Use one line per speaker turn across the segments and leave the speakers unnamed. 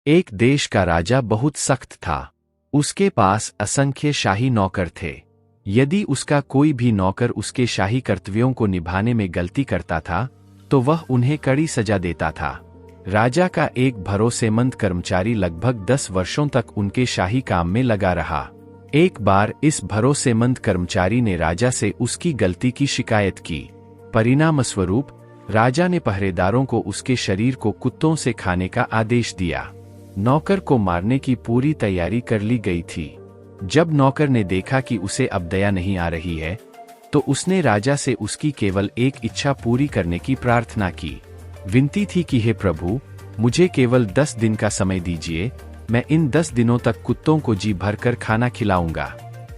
एक देश का राजा बहुत सख्त था। उसके पास असंख्य शाही नौकर थे। यदि उसका कोई भी नौकर उसके शाही कर्तव्यों को निभाने में गलती करता था तो वह उन्हें कड़ी सजा देता था। राजा का एक भरोसेमंद कर्मचारी लगभग 10 वर्षों तक उनके शाही काम में लगा रहा। एक बार इस भरोसेमंद कर्मचारी ने राजा से उसकी गलती की शिकायत की। परिणामस्वरूप राजा ने पहरेदारों को उसके शरीर को कुत्तों से खाने का आदेश दिया। नौकर को मारने की पूरी तैयारी कर ली गई थी। जब नौकर ने देखा कि उसे अब दया नहीं आ रही है तो उसने राजा से उसकी केवल एक इच्छा पूरी करने की प्रार्थना की। विनती थी कि हे प्रभु, मुझे केवल 10 दिन का समय दीजिए, मैं इन 10 दिनों तक कुत्तों को जी भरकर खाना खिलाऊंगा।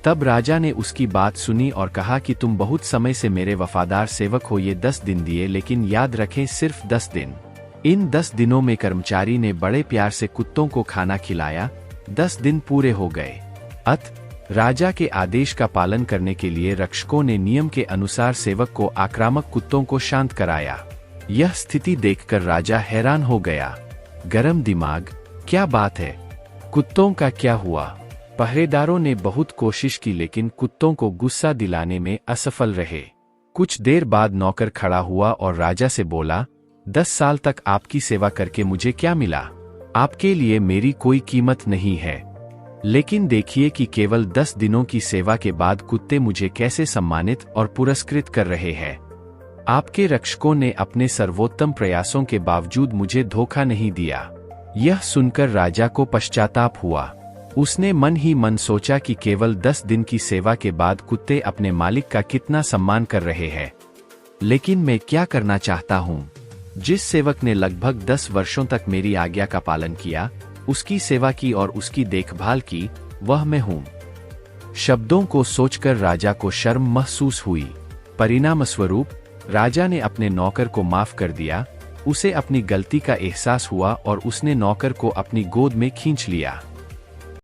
तब राजा ने उसकी बात सुनी और कहा कि तुम बहुत समय से मेरे वफादार सेवक हो, ये 10 दिन दिए, लेकिन याद रखें सिर्फ 10 दिन। इन 10 दिनों में कर्मचारी ने बड़े प्यार से कुत्तों को खाना खिलाया। 10 दिन पूरे हो गए। राजा के आदेश का पालन करने के लिए रक्षकों ने नियम के अनुसार सेवक को आक्रामक कुत्तों को शांत कराया। यह स्थिति देखकर राजा हैरान हो गया। गरम दिमाग, क्या बात है, कुत्तों का क्या हुआ? पहरेदारों ने बहुत कोशिश की लेकिन कुत्तों को गुस्सा दिलाने में असफल रहे। कुछ देर बाद नौकर खड़ा हुआ और राजा से बोला, 10 साल तक आपकी सेवा करके मुझे क्या मिला? आपके लिए मेरी कोई कीमत नहीं है, लेकिन देखिए कि केवल 10 दिनों की सेवा के बाद कुत्ते मुझे कैसे सम्मानित और पुरस्कृत कर रहे हैं। आपके रक्षकों ने अपने सर्वोत्तम प्रयासों के बावजूद मुझे धोखा नहीं दिया। यह सुनकर राजा को पश्चाताप हुआ। उसने मन ही मन सोचा कि केवल 10 दिन की सेवा के बाद कुत्ते अपने मालिक का कितना सम्मान कर रहे हैं। लेकिन मैं क्या करना चाहता हूँ? जिस सेवक ने लगभग 10 वर्षों तक मेरी आज्ञा का पालन किया, उसकी सेवा की और उसकी देखभाल की, वह मैं हूँ। शब्दों को सोचकर राजा को शर्म महसूस हुई। परिणामस्वरूप राजा ने अपने नौकर को माफ कर दिया। उसे अपनी गलती का एहसास हुआ और उसने नौकर को अपनी गोद में खींच लिया।